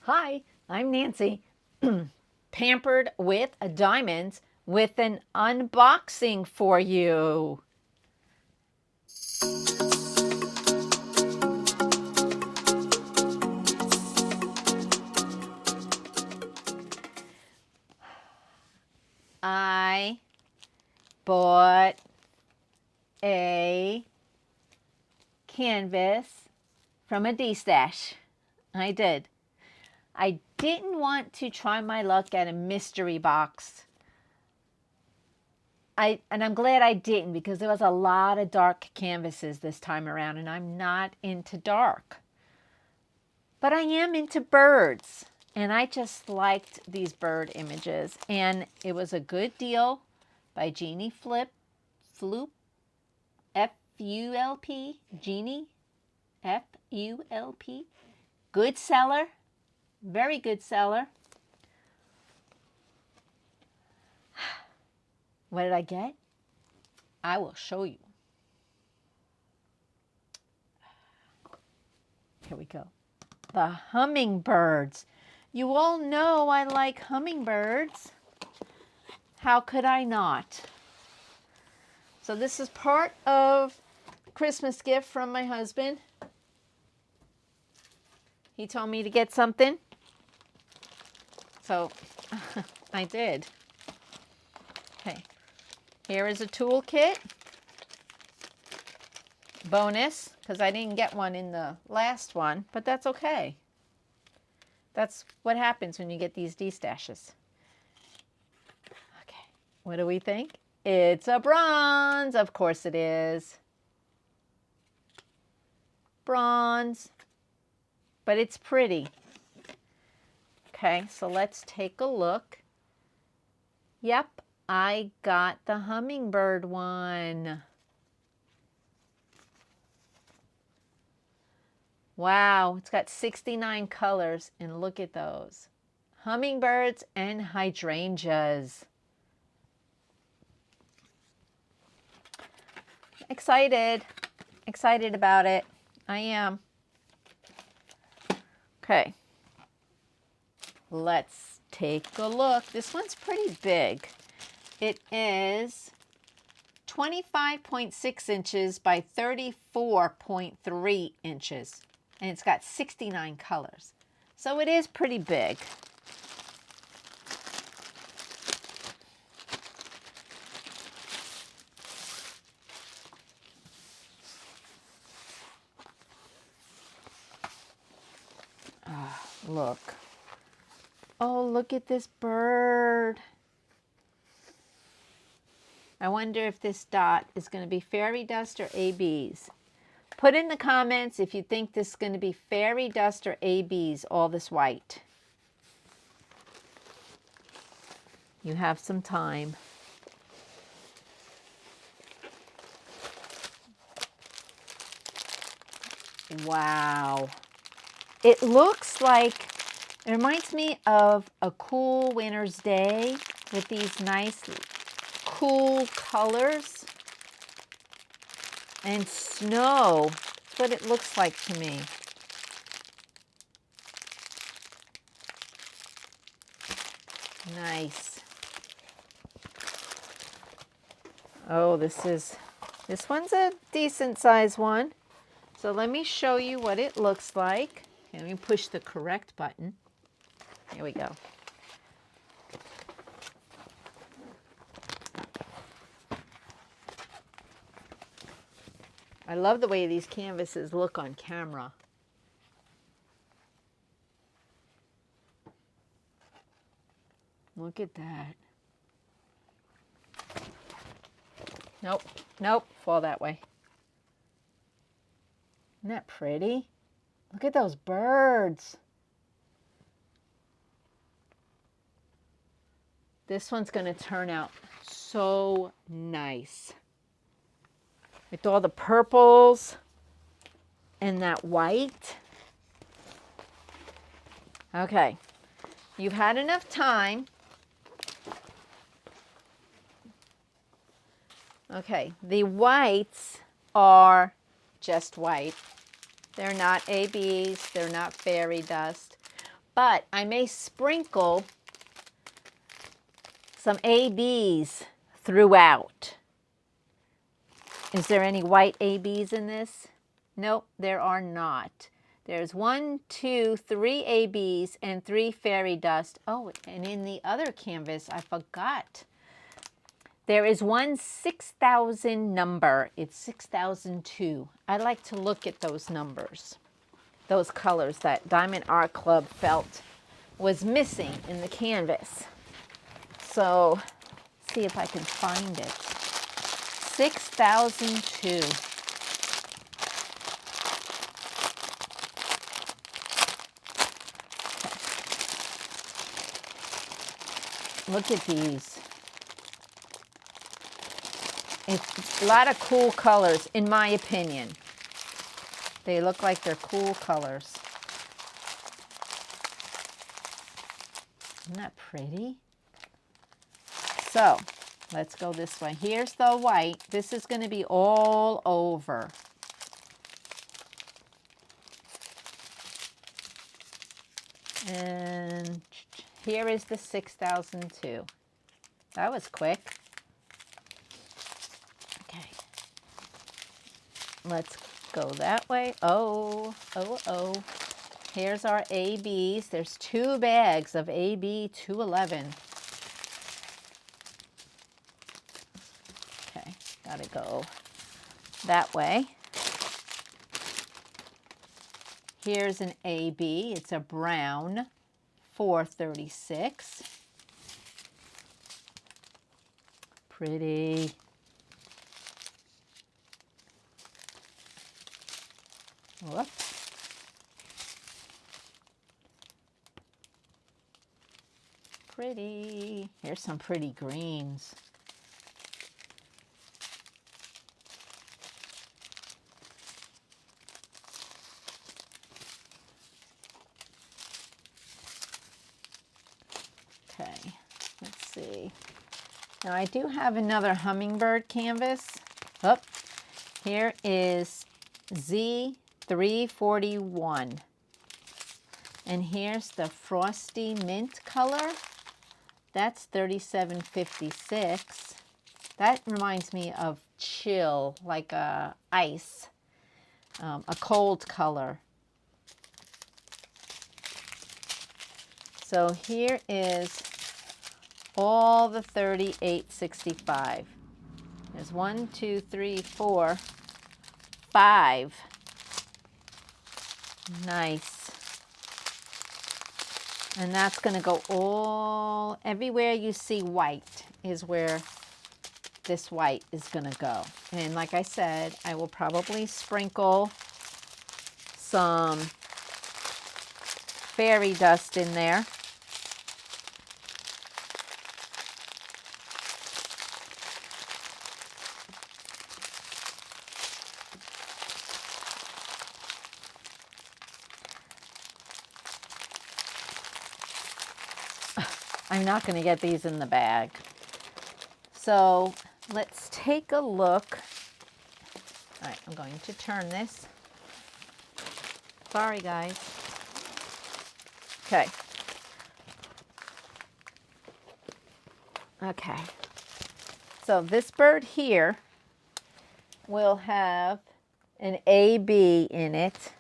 Hi, I'm Nancy, Pampered with Diamonds, with an unboxing for you. I bought a canvas from a destash. I did. I didn't want to try my luck at a mystery box. And I'm glad I didn't, because there was a lot of dark canvases this time around, and I'm not into dark. But I am into birds, and I just liked these bird images, and it was a good deal by Jeannie Floop, F-U-L-P, Jeannie, F-U-L-P. Good seller, very good seller. What did I get? I will show you. Here we go. The hummingbirds. You all know I like hummingbirds. How could I not? So this is part of Christmas gift from my husband. He told me to get something, so I did. Okay, here is a toolkit. Bonus, because I didn't get one in the last one, but that's okay. That's what happens when you get these destashes. Okay, what do we think? It's a bronze. Of course it is. Bronze. But it's pretty. Okay, so let's take a look. Yep, I got the hummingbird one. Wow, it's got 69 colors, and look at those. Hummingbirds and hydrangeas. Excited about it. I am. Okay, let's take a look. This one's pretty big. It is 25.6 inches by 34.3 inches, and it's got 69 colors. So it is pretty big. Look. Oh, look at this bird. I wonder if this dot is going to be fairy dust or ABs. Put in the comments if you think this is going to be fairy dust or ABs, all this white. You have some time. Wow. It looks like, it reminds me of a cool winter's day with these nice cool colors and snow. That's what it looks like to me. Nice. Oh, this one's a decent size one. So let me show you what it looks like. Let me push the correct button. Here we go. I love the way these canvases look on camera. Look at that. Nope, fall that way. Isn't that pretty? Look at those birds. This one's going to turn out so nice. With all the purples and that white. Okay, you've had enough time. Okay, the whites are just white. They're not ABs, they're not fairy dust. but I may sprinkle some ABs throughout. Is there any white ABs in this? Nope, there are not. There's 1, 2, 3 ABs and 3 fairy dust. Oh, and in the other canvas, I forgot. There is one 6,000 number. It's 6002. I like to look at those numbers, those colors that Diamond Art Club felt was missing in the canvas. So, see if I can find it. 6002. Look at these. It's a lot of cool colors, in my opinion. They look like they're cool colors. Isn't that pretty? So, let's go this way. Here's the white. This is going to be all over. And here is the 6002. That was quick. Okay. Let's go that way. Oh. Here's our ABs. There's 2 bags of AB 211. Okay, gotta go that way. Here's an AB. It's a brown 436. Pretty. Whoops. Pretty. Here's some pretty greens. Okay, let's see. Now I do have another hummingbird canvas. Oh, here is Z341. And here's the frosty mint color. That's 3756. That reminds me of chill, like ice, a cold color. So here is all the 3865. There's 1, 2, 3, 4, 5. Nice. And that's going to go all, everywhere you see white is where this white is going to go. And like I said, I will probably sprinkle some fairy dust in there. I'm not going to get these in the bag. So let's take a look. All right, I'm going to turn this. Sorry, guys. Okay. Okay. So this bird here will have an AB in it.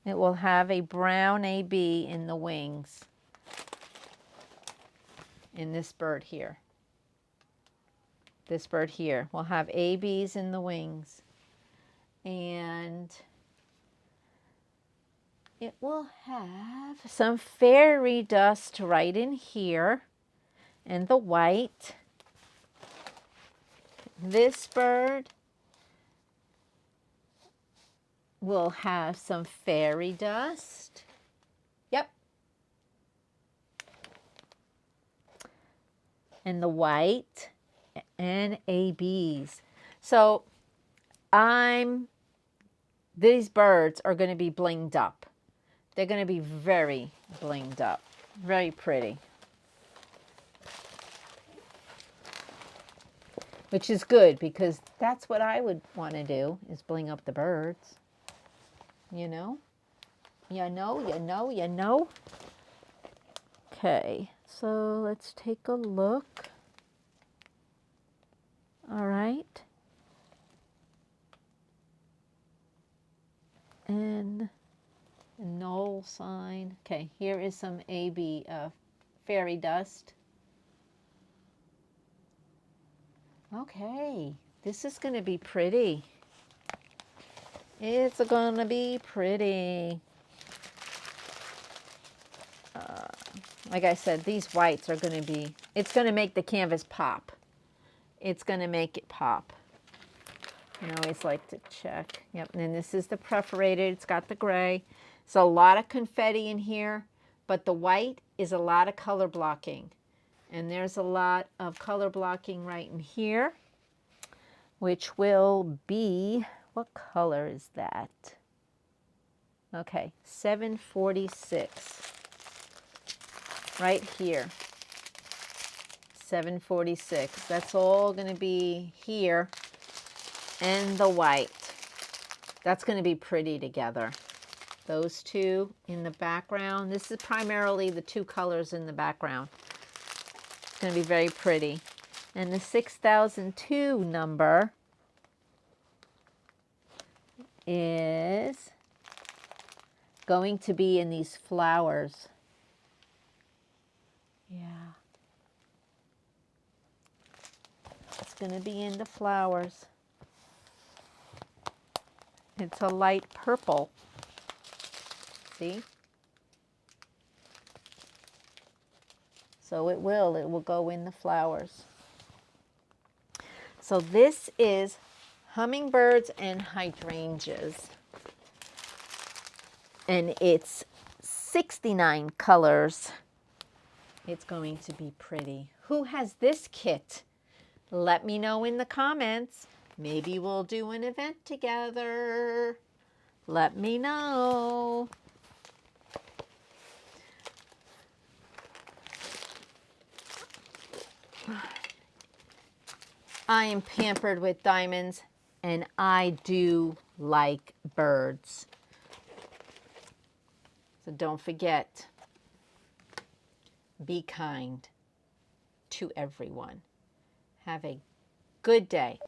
It will have a brown AB in the wings. In this bird here. This bird here will have ABs in the wings. And it will have some fairy dust right in here. And the white. This bird will have some fairy dust. Yep. And the white and ABs. So these birds are going to be blinged up. They're going to be very blinged up. Very pretty. Which is good because that's what I would want to do, is bling up the birds. You know? You know. Okay, so let's take a look. All right. And a null sign. Okay, here is some AB fairy dust. Okay, this is going to be pretty. It's going to be pretty. Like I said, these whites are going to be, it's going to make the canvas pop. It's going to make it pop. I always like to check. Yep, and then this is the perforated. It's got the gray. So a lot of confetti in here, but the white is a lot of color blocking. And there's a lot of color blocking right in here, which will be, what color is that? Okay, 746. Right here. 746. That's all going to be here. And the white. That's going to be pretty together. Those two in the background. This is primarily the two colors in the background. It's going to be very pretty. And the 6002 number is going to be in these flowers. Yeah. It's going to be in the flowers. It's a light purple. See? So it will go in the flowers. So this is Hummingbirds and Hydrangeas. And it's 69 colors. It's going to be pretty. Who has this kit? Let me know in the comments. Maybe we'll do an event together. Let me know. I am pampered with diamonds, and I do like birds. So don't forget, be kind to everyone. Have a good day.